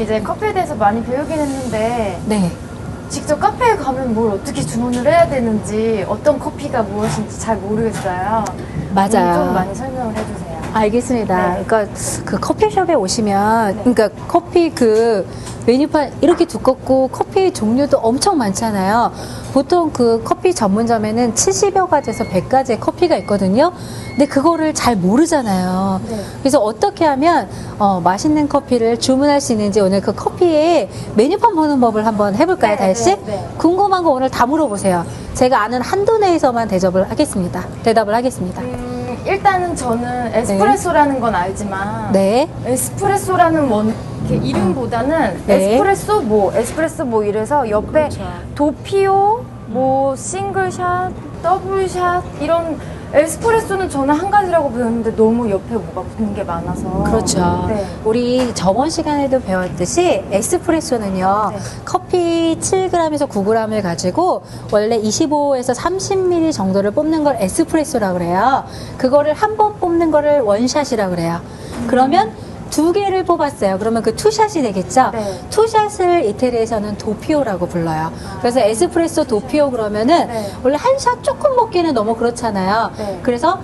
이제 커피에 대해서 많이 배우긴 했는데 네. 직접 카페에 가면 뭘 어떻게 주문을 해야 되는지 어떤 커피가 무엇인지 잘 모르겠어요. 맞아요. 좀 많이 설명을 해주세요. 알겠습니다. 네. 그러니까 그 커피숍에 오시면, 네. 그러니까 커피 그 메뉴판 이렇게 두껍고 커피 종류도 엄청 많잖아요. 보통 그 커피 전문점에는 70여 가지에서 100가지의 커피가 있거든요. 근데 그거를 잘 모르잖아요. 네. 그래서 어떻게 하면 맛있는 커피를 주문할 수 있는지 오늘 그 커피의 메뉴판 보는 법을 한번 해볼까요, 네, 다혜씨? 네, 네. 궁금한 거 오늘 다 물어보세요. 제가 아는 한도 내에서만 대답을 하겠습니다. 일단은 저는 에스프레소라는 건 알지만 네. 에스프레소라는 이렇게 이름보다는 네. 에스프레소 뭐 이래서 옆에 그렇죠. 도피오, 뭐 싱글샷, 더블샷 이런 에스프레소는 저는 한 가지라고 배웠는데 너무 옆에 뭐가 붙는 게 많아서 그렇죠. 네. 우리 저번 시간에도 배웠듯이 에스프레소는요, 네. 커피 7g에서 9g을 가지고 원래 25에서 30ml 정도를 뽑는 걸 에스프레소라고 그래요. 그거를 한 번 뽑는 거를 원샷이라고 그래요. 그러면 두 개를 뽑았어요. 그러면 그 투샷이 되겠죠? 네. 투샷을 이태리에서는 도피오라고 불러요. 그래서 에스프레소 도피오 그러면은 네. 원래 한 샷 조금 먹기는 너무 그렇잖아요. 네. 그래서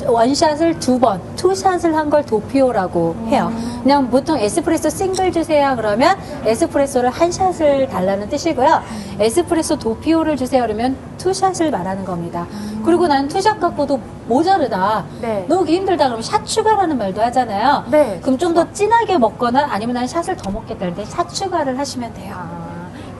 원샷을 두 번, 투샷을 한 걸 도피오라고 해요. 그냥 보통 에스프레소 싱글 주세요 그러면 에스프레소를 한 샷을 달라는 뜻이고요. 에스프레소 도피오를 주세요 그러면 투샷을 말하는 겁니다. 그리고 난 투샷 갖고도 모자르다. 네. 너무 힘들다 그러면 샷 추가라는 말도 하잖아요. 네. 그럼 좀 더 진하게 먹거나 아니면 난 샷을 더 먹겠다 할 때 샷 추가를 하시면 돼요.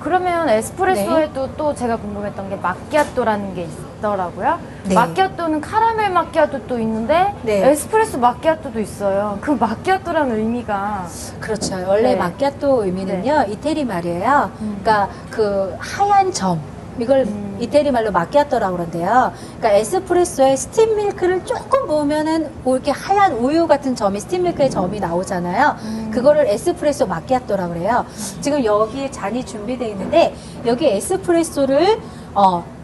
그러면 에스프레소에도 또 제가 궁금했던 게 마키아토라는 게 있더라고요. 네. 마키아토는 카라멜 마키아토도 있는데 네. 에스프레소 마키아토도 있어요. 그 마키아토라는 의미가 그렇죠. 원래 네. 마키아토 의미는요, 이태리 말이에요. 그러니까 그 하얀 점. 이걸 이태리 말로 마키아토라고 그러는데요. 그러니까 에스프레소에 스팀 밀크를 조금 부으면은 뭐 이렇게 하얀 우유 같은 점이 스팀 밀크의 점이 나오잖아요. 그거를 에스프레소 마키아토라고 그래요. 지금 여기에 잔이 준비되어 있는데 여기 에스프레소를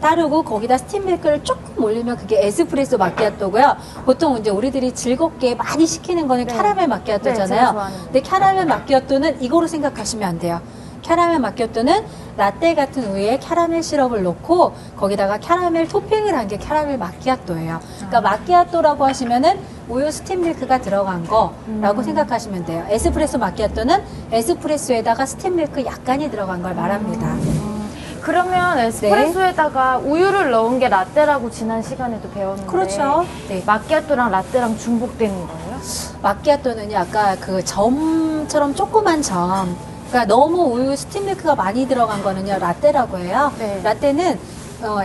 따르고 거기다 스팀 밀크를 조금 올리면 그게 에스프레소 마키아토고요. 보통 이제 우리들이 즐겁게 많이 시키는 거는 네. 캐러멜 네, 마키아토잖아요. 제가 좋아하는 근데 캐러멜 마키아토는 이거로 생각하시면 안 돼요. 캐러멜 마키아토는 라떼 같은 우유에 캐러멜 시럽을 넣고 거기다가 캐러멜 토핑을 한 게 캐러멜 마키아토예요. 그러니까 마키아토라고 하시면은 우유 스팀 밀크가 들어간 거라고 생각하시면 돼요. 에스프레소 마키아토는 에스프레소에다가 스팀 밀크 약간이 들어간 걸 말합니다. 그러면 에스프레소에다가 우유를 넣은 게 라떼라고 지난 시간에도 배웠는데 그렇죠. 네. 마키아토랑 라떼랑 중복되는 거예요? 마키아토는요, 아까 그 점처럼 조그만 점. 그러니까 너무 우유 스팀 밀크가 많이 들어간 거는요, 라떼라고 해요. 네. 라떼는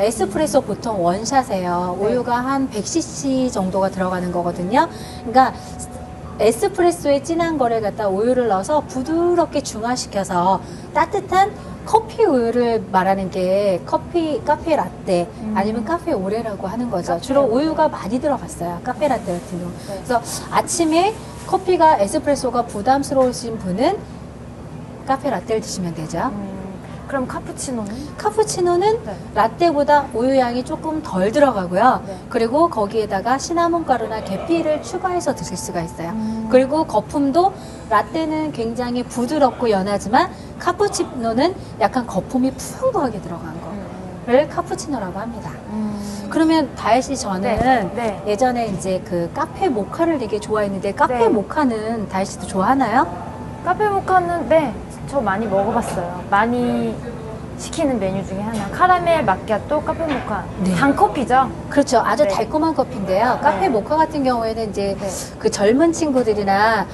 에스프레소 보통 원샷이에요. 네. 우유가 한 100cc 정도가 들어가는 거거든요. 그러니까 에스프레소에 진한 거를 갖다 우유를 넣어서 부드럽게 중화시켜서 따뜻한 커피 우유를 말하는 게 카페 라떼 아니면 카페 오레라고 하는 거죠. 주로 우유가 많이 들어갔어요. 카페 라떼 같은 경우. 네. 그래서 아침에 커피가 에스프레소가 부담스러우신 분은 카페 라떼를 드시면 되죠. 그럼 카푸치노는? 카푸치노는 네. 라떼보다 우유 양이 조금 덜 들어가고요. 네. 그리고 거기에다가 시나몬 가루나 계피를 추가해서 드실 수가 있어요. 그리고 거품도 라떼는 굉장히 부드럽고 연하지만 카푸치노는 약간 거품이 풍부하게 들어간 거를 카푸치노라고 합니다. 그러면 다혜 씨 저는 네. 예전에 이제 그 카페 모카를 되게 좋아했는데 카페 네. 모카는 다혜 씨도 좋아하나요? 카페 모카는 네, 저 많이 먹어봤어요. 많이 시키는 메뉴 중에 하나. 카라멜 마키아토, 카페 모카. 네. 단커피죠? 그렇죠. 아주 네. 달콤한 커피인데요. 카페 네. 모카 같은 경우에는 이제 네. 그 젊은 친구들이나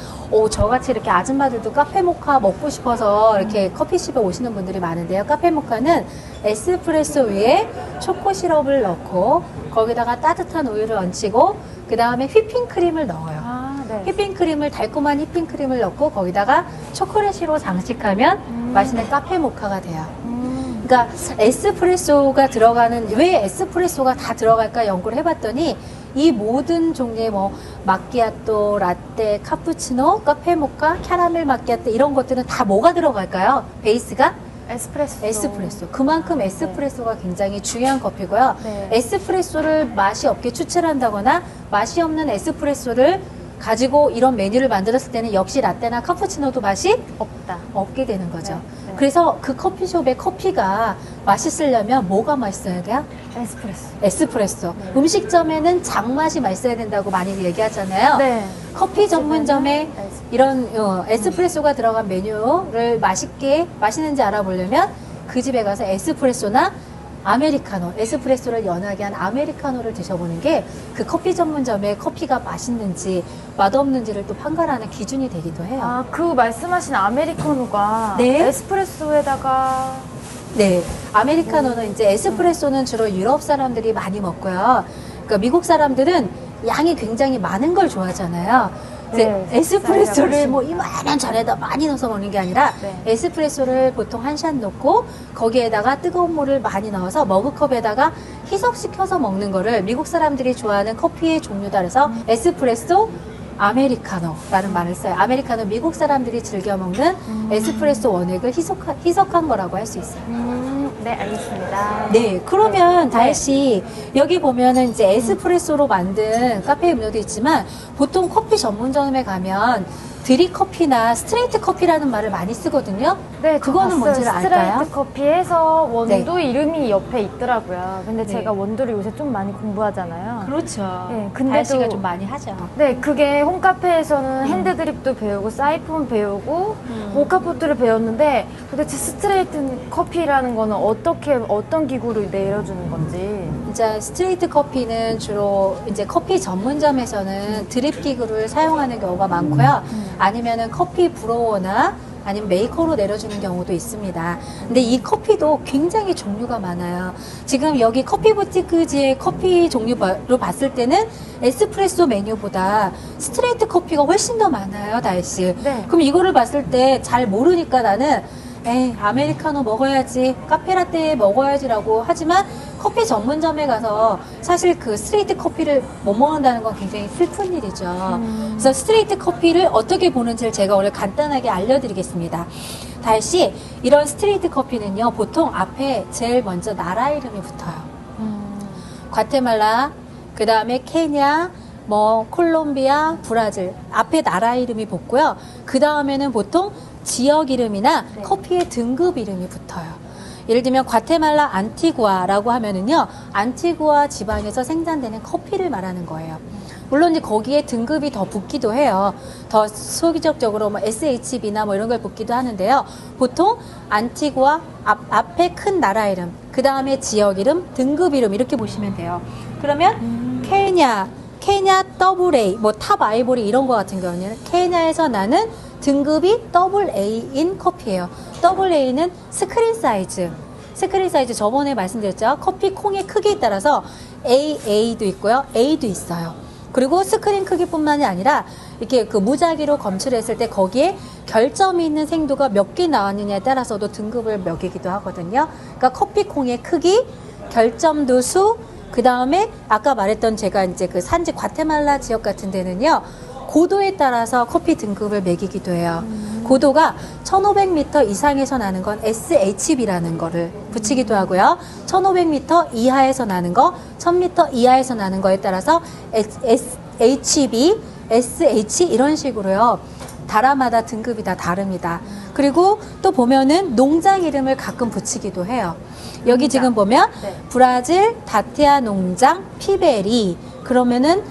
저같이 이렇게 아줌마들도 카페 모카 먹고 싶어서 이렇게 커피숍에 오시는 분들이 많은데요. 카페 모카는 에스프레소 위에 초코 시럽을 넣고 거기다가 따뜻한 우유를 얹히고 그 다음에 휘핑크림을 넣어요. 아, 네. 휘핑크림을 달콤한 휘핑크림을 넣고 거기다가 초콜릿으로 장식하면 맛있는 카페 모카가 돼요. 그러니까 에스프레소가 들어가는 왜 에스프레소가 다 들어갈까 연구를 해봤더니 이 모든 종류의 뭐 마키아토, 라떼, 카푸치노, 카페 모카, 캐러멜 마키아토 이런 것들은 다 뭐가 들어갈까요? 베이스가 에스프레소. 그만큼 에스프레소가 굉장히 중요한 커피고요. 네. 에스프레소를 맛이 없게 추출한다거나 맛이 없는 에스프레소를 가지고 이런 메뉴를 만들었을 때는 역시 라떼나 카푸치노도 맛이 없다. 없게 되는 거죠. 네. 그래서 그 커피숍의 커피가 맛있으려면 뭐가 맛있어야 돼요? 에스프레소. 에스프레소. 네. 음식점에는 장맛이 맛있어야 된다고 많이 얘기하잖아요. 네. 커피 전문점에 에스프레소. 이런 에스프레소가 들어간 메뉴를 맛있는지 알아보려면 그 집에 가서 에스프레소나 아메리카노, 에스프레소를 연하게 한 아메리카노를 드셔보는 게 그 커피 전문점의 커피가 맛있는지 맛없는지를 또 판가르하는 기준이 되기도 해요. 아, 그 말씀하신 아메리카노가 네. 에스프레소에다가 네, 아메리카노는 이제 에스프레소는 주로 유럽 사람들이 많이 먹고요. 그러니까 미국 사람들은 양이 굉장히 많은 걸 좋아하잖아요. 네, 에스프레소를 쌀이 뭐 이만한 잔에다 많이 넣어서 먹는 게 아니라 네. 에스프레소를 보통 한 샷 넣고 거기에다가 뜨거운 물을 많이 넣어서 머그컵에다가 희석시켜서 먹는 거를 미국 사람들이 좋아하는 커피의 종류다 그래서 에스프레소 아메리카노라는 말을 써요. 아메리카노 미국 사람들이 즐겨 먹는 에스프레소 원액을 희석한 거라고 할 수 있어요. 네, 알겠습니다. 네, 그러면 네. 다혜 씨 여기 보면은 이제 에스프레소로 만든 카페 음료도 있지만 보통 커피 전문점에 가면 드립커피나 스트레이트 커피라는 말을 많이 쓰거든요. 네, 그거는 봤어요. 뭔지를 알까요? 스트레이트 커피에서 원두 네. 이름이 옆에 있더라고요. 근데 네. 제가 원두를 요새 좀 많이 공부하잖아요. 그렇죠. 네, 다혜 씨가 근데도- 좀 많이 하죠. 네, 그게 홈카페에서는 핸드드립도 배우고 사이폰 배우고 모카포트를 배웠는데 도대체 스트레이트 커피라는 거는 어떤 기구로 내려주는 건지. 이제 스트레이트 커피는 주로 이제 커피 전문점에서는 드립 기구를 사용하는 경우가 많고요. 아니면은 커피 브로워나 아니면 메이커로 내려주는 경우도 있습니다. 근데 이 커피도 굉장히 종류가 많아요. 지금 여기 커피 부티크지의 커피 종류로 봤을 때는 에스프레소 메뉴보다 스트레이트 커피가 훨씬 더 많아요, 다혜 씨. 네. 그럼 이거를 봤을 때 잘 모르니까 나는 에이, 아메리카노 먹어야지, 카페라떼 먹어야지라고 하지만 커피 전문점에 가서 사실 그 스트레이트 커피를 못 먹는다는 건 굉장히 슬픈 일이죠. 그래서 스트레이트 커피를 어떻게 보는지를 제가 오늘 간단하게 알려드리겠습니다. 다혜 씨, 이런 스트레이트 커피는요, 보통 앞에 제일 먼저 나라 이름이 붙어요. 과테말라, 그 다음에 케냐, 콜롬비아, 브라질 앞에 나라 이름이 붙고요. 그 다음에는 보통 지역 이름이나 네. 커피의 등급 이름이 붙어요. 예를 들면 과테말라 안티구아라고 하면은요, 안티구아 지방에서 생산되는 커피를 말하는 거예요. 물론 이제 거기에 등급이 더 붙기도 해요. 더 소기적으로 SHB나 이런 걸 붙기도 하는데요. 보통 안티구아 앞에 큰 나라 이름, 그 다음에 지역 이름, 등급 이름 이렇게 보시면 돼요. 그러면 케냐 AA, 탑 아이보리 이런 거 같은 경우는 케냐에서 나는 등급이 AA 인 커피예요. AA는 스크린 사이즈 저번에 말씀드렸죠. 커피 콩의 크기에 따라서 AA도 있고요. A도 있어요. 그리고 스크린 크기뿐만이 아니라 이렇게 그 무작위로 검출했을 때 거기에 결점이 있는 생도가 몇 개 나왔느냐에 따라서도 등급을 매기기도 하거든요. 그러니까 커피 콩의 크기, 결점도 수, 그 다음에 아까 말했던 제가 이제 그 산지 과테말라 지역 같은 데는요, 고도에 따라서 커피 등급을 매기기도 해요. 고도가 1500m 이상에서 나는 건 SHB라는 거를 붙이기도 하고요. 1500m 이하에서 나는 거, 1000m 이하에서 나는 거에 따라서 HB, SH 이런 식으로요. 나라마다 등급이 다 다릅니다. 그리고 또 보면은 농장 이름을 가끔 붙이기도 해요. 여기 지금 보면 네. 브라질 다테아 농장 피베리, 그러면은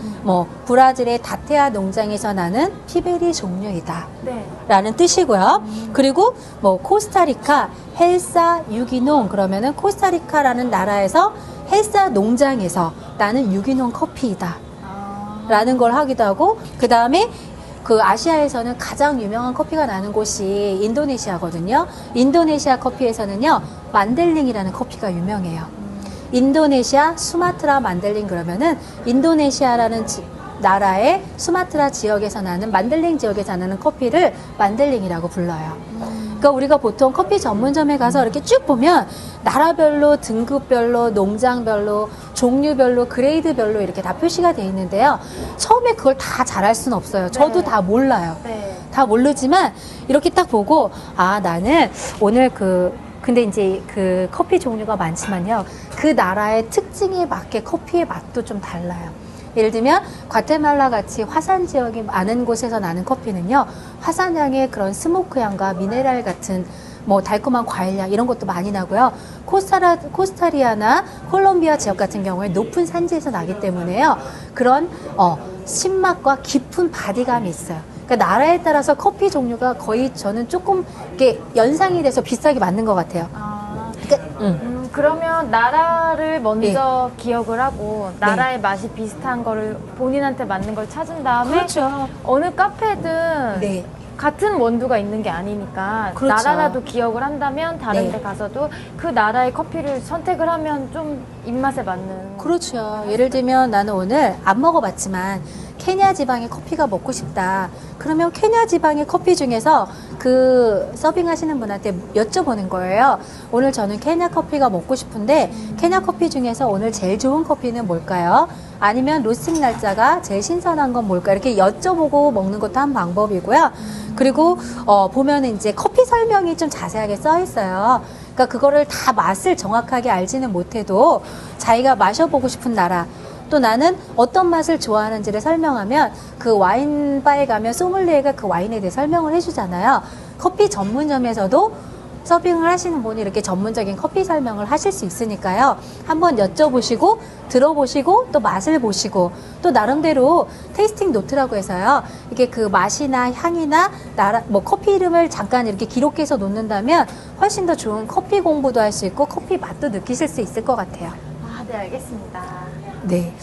브라질의 다테아 농장에서 나는 피베리 종류이다 네. 라는 뜻이고요. 그리고 코스타리카 헬사 유기농, 그러면은 코스타리카라는 나라에서 헬사 농장에서 나는 유기농 커피이다 라는 걸 하기도 하고, 그 다음에 그 아시아에서는 가장 유명한 커피가 나는 곳이 인도네시아거든요. 인도네시아 커피에서는요, 만델링이라는 커피가 유명해요. 인도네시아 수마트라 만델링, 그러면은 인도네시아라는 나라의 수마트라 지역에서 나는 만델링 지역에서 나는 커피를 만델링이라고 불러요. 그러니까 우리가 보통 커피 전문점에 가서 이렇게 쭉 보면 나라별로, 등급별로, 농장별로, 종류별로, 그레이드별로 이렇게 다 표시가 돼 있는데요. 처음에 그걸 다 잘할 수는 없어요. 저도 네. 다 몰라요. 네. 다 모르지만 이렇게 딱 보고, 아, 나는 오늘 근데 이제 그 커피 종류가 많지만요, 그 나라의 특징에 맞게 커피의 맛도 좀 달라요. 예를 들면 과테말라 같이 화산 지역이 많은 곳에서 나는 커피는요, 화산향의 그런 스모크 향과 미네랄 같은 뭐 달콤한 과일향 이런 것도 많이 나고요. 코스타리아나 콜롬비아 지역 같은 경우에 높은 산지에서 나기 때문에요. 그런 신맛과 깊은 바디감이 있어요. 그러니까 나라에 따라서 커피 종류가 거의 저는 조금 이렇게 연상이 돼서 비슷하게 맞는 것 같아요. 그러면 나라를 먼저 기억을 하고 나라의 맛이 비슷한 거를 본인한테 맞는 걸 찾은 다음에 그렇죠. 어느 카페든 네. 같은 원두가 있는 게 아니니까 그렇죠. 나라라도 기억을 한다면 다른 네. 데 가서도 그 나라의 커피를 선택을 하면 좀 입맛에 맞는. 그렇죠. 예를 들면 나는 오늘 안 먹어봤지만 케냐 지방의 커피가 먹고 싶다. 그러면 케냐 지방의 커피 중에서 그 서빙하시는 분한테 여쭤보는 거예요. 오늘 저는 케냐 커피가 먹고 싶은데 케냐 커피 중에서 오늘 제일 좋은 커피는 뭘까요? 아니면 로스팅 날짜가 제일 신선한 건 뭘까? 이렇게 여쭤보고 먹는 것도 한 방법이고요. 그리고 보면 이제 커피 설명이 좀 자세하게 써 있어요. 그러니까 그거를 다 맛을 정확하게 알지는 못해도 자기가 마셔보고 싶은 나라, 또 나는 어떤 맛을 좋아하는지를 설명하면 그 와인바에 가면 소믈리에가 그 와인에 대해 설명을 해주잖아요. 커피 전문점에서도 서빙을 하시는 분이 이렇게 전문적인 커피 설명을 하실 수 있으니까요. 한번 여쭤보시고 들어보시고 또 맛을 보시고 또 나름대로 테이스팅 노트라고 해서요. 이게 그 맛이나 향이나 뭐 커피 이름을 잠깐 이렇게 기록해서 놓는다면 훨씬 더 좋은 커피 공부도 할 수 있고 커피 맛도 느끼실 수 있을 것 같아요. 아, 네, 알겠습니다. 네.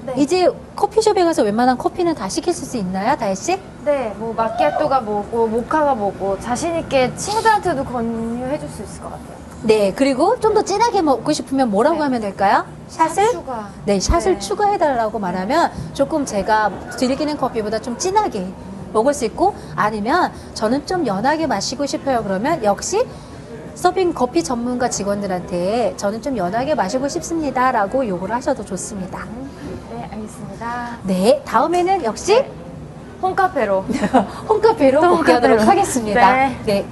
네. 이제 커피숍에 가서 웬만한 커피는 다 시킬 수 있나요, 다혜 씨? 네, 뭐 마키아토가 뭐고 모카가 뭐고 자신 있게 친구들한테도 권유해 줄 수 있을 것 같아요. 네. 그리고 좀 더 진하게 먹고 싶으면 뭐라고 네. 하면 될까요? 샷을? 추가. 네, 샷을 네. 추가해달라고 말하면 조금 제가 즐기는 커피보다 좀 진하게 먹을 수 있고, 아니면 저는 좀 연하게 마시고 싶어요. 그러면 역시 서빙 커피 전문가 직원들한테 저는 좀 연하게 마시고 싶습니다 라고 요구를 하셔도 좋습니다. 네, 알겠습니다. 네, 다음에는 역시 네. 홈카페로. 홈카페로 복귀하도록 홈카페로. 하겠습니다. 네. 네.